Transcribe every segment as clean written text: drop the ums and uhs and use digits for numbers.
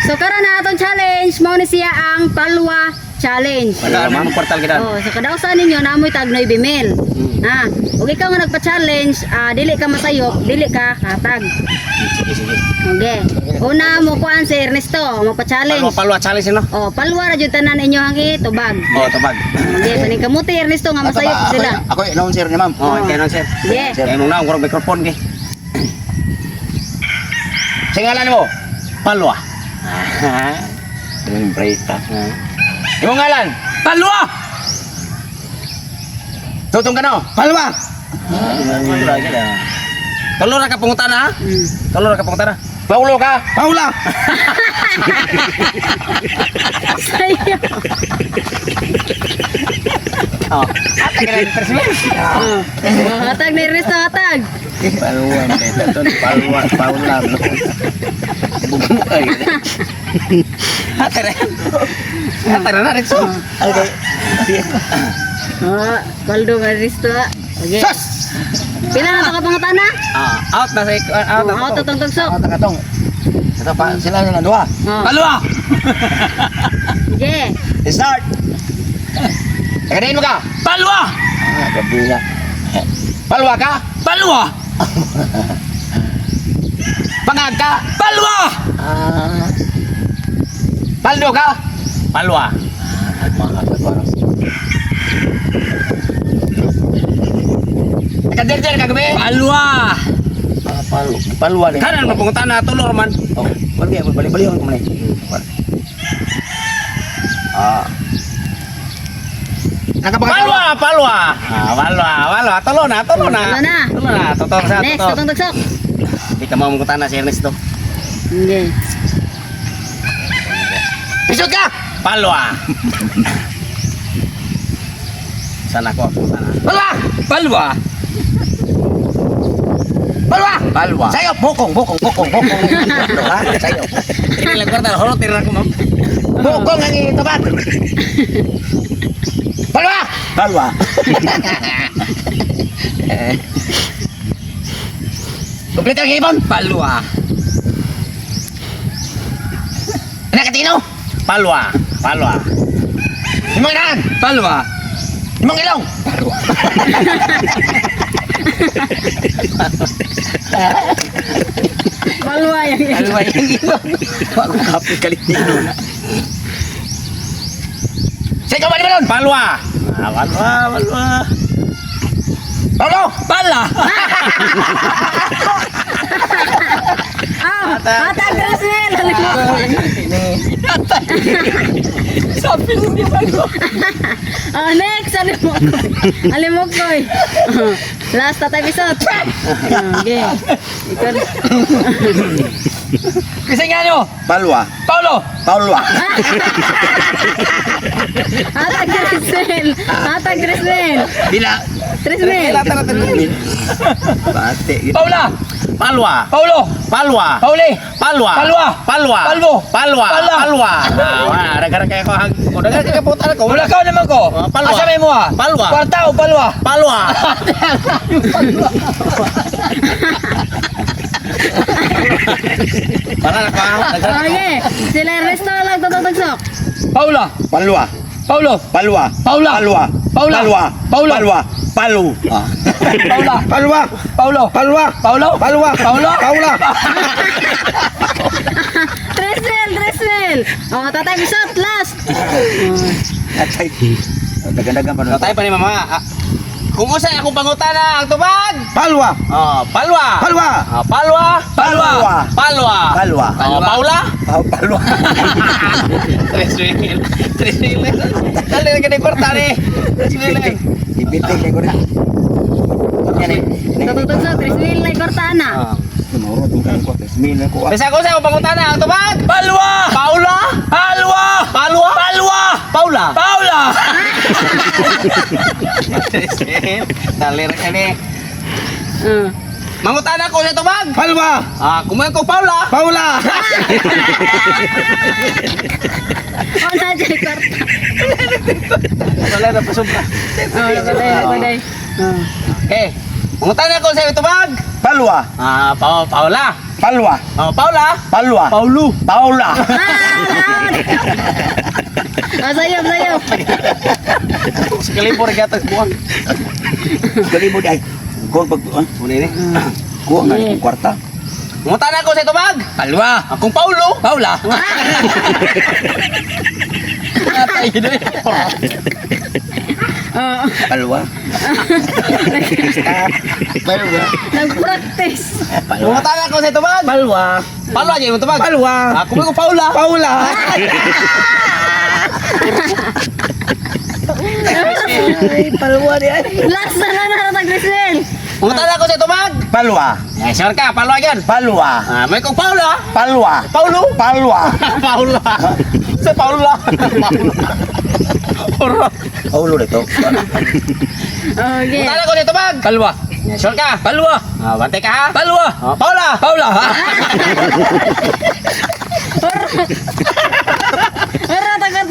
So karon na atong challenge mao ni siya ang palwa challenge. Wala man portal kita. Oh, so kada usa ninyo naamoy tag 9 mil. Ha, ug ikaw nga nagpa-challenge, dili ka masayop, dili ka katag. Sige sige. Okay. Una mo kuan si Ernesto, magpa-challenge. Palwa challenge no. Oh, palwa ra jud tanan inyo ang itubag. Oh, tabag. Okay, paning kamuti Ernesto nga masayop sila. Ako announcer ni ma'am. Oh, kaya nang sir. Yeah. Kaya mo na ang microphone gi. Singalan mo? Palwa. Yung break-up. Imong ngalan? Palwa. Tutong ka no? Palwa! Tulo ra ka pangutana ha? Tulo ra ka pangutana. Paulo ka? Paula! Sayop. Oh. Hatag ni Ernesto, hatag. Palwa, beta to. Palwa, Paula. Bumukay. Hatara. Hatara na rin so. Okay. Baldo nga Ernesto. Okay. Sus! Pila na ito kapangutana? Out na sa out na. Out itong tugsok. Ako takatong. Ito pa sila nila dua. Palwa. Okay. Start! Tagadiin mo ka. Palwa. Gabi na. Palwa ka? Palwa. Pangag ka? Palwa. Paldo ka? Palwa. Kaderder ka gabi? Palwa. Palwa din. Kanan mapungutan na tulor man. Oh, balik-balik ko man. Palwa, palwa. Palwa. Tulo na. Tulo na. Totoo sa Next, totoo. itong tugsok. Hindi ka mamungutan na si Ernesto. Okay. Pisot ka! Palwa. Sana ko. Palwa! Palwa! Palwa! Palwa. Sayo, bokong. Sayo. Ini lang kwarta, horot tira ko ma'am. Bokong ang itabat. Palwa! Palwa. Kompleto ang ibon. Palwa. Nakatino? Palwa. Imong inahan? Palwa. Imong ilong? Palwa. Palwa yan. Palwa yung ilong. Ako kapi kalitino na. Sige ka ba naman nun? Palwa. Palwa. Paulo! Pala! Hatag Rosel. Sabi hindi Palwa. Next, alimok ko. Last na episode. Okay. Ikaw. Kasi nga nyo? Palwa. Paulo! Palwa. Hatag Rosel. Bila. Trismel. Bate. Paula! Palwa! Paulo! Palwa! Pauli! Palwa! Palwa! Palwa! Palbo! Palwa! Palwa! Nagkarang kaya ko nagkarang kaya po talaga ko. Wala ka naman ko. Palwa. Asa may mo ha? Palwa! Kwarta o palwa? Palwa! Para na ka. Okay. Sila Ernesto lang tutugsok. Paula! Palwa. Paulo! Palwa. Paula! Palwa. Paula! Palwa. Paula! Palwa. Palu. Paula! Palwa. Paulo! Palwa. Paulo! Palwa. Paulo! Paula. Trismel. Oh, tatay episode last. Atay. Dagan-dagan pa nun. Tatay pa ni mama. Kung usay akong pangutana ang tubag. Palwa. Palwa. Palwa. Palwa. Palwa. Palwa. Palwa. Palwa. Paula. Palwa. 3,000. 3,000. Dali na ganun kwarta ni. 3,000. Ibitig ko na. Yan eh. Tutugsok Trismel na kortana. Tumurot yung kain ko. Tesmin ko. Bisa ko sa pangutana ang tubag. Palwa. Paula. Palwa. Palwa. Palwa. Paula. Paula. 3,000. Dali na ganun. Mangutana ko sa tubag. Palwa. Kumain ko Paula. Paula. Oh, sa kwarta. Wala na pasubra. Nakalay. Okay. Mangutana ko sa tubag. Palwa. Paula. Palwa. Oh, Paula. Palwa. Paulo. Paula. Sayop, sayop. Sekali po rin yata buwan. Kali mo dai. Kuha pag Muna ini. kuha nga ng kwarta. Munta na ako sa tubag. Palwa. Akong Paulo. Paula. Natay na eh. Palwa. Palwa. Nag-practice. Munta na ako sa tubag. Palwa. Palwa dyan mo tubag. Palwa. Ako may ko Paula. Paula. Ay, palwa di ay. Last na na nag-Grisel. Munta na ako sa tubag. Palwa. Eh, sure ka. Palwa yan. Palwa. May kong Paula. Palwa. Paulo. Palwa. Paula. Sa Paula. Paula. Paulo dito. Okay. Munta na ako sa tubag. Palwa. Sure ka. Palwa. Bante ka ha. Palwa. Paula. Paula. Ora tagat.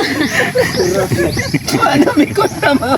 Ano may ko naman.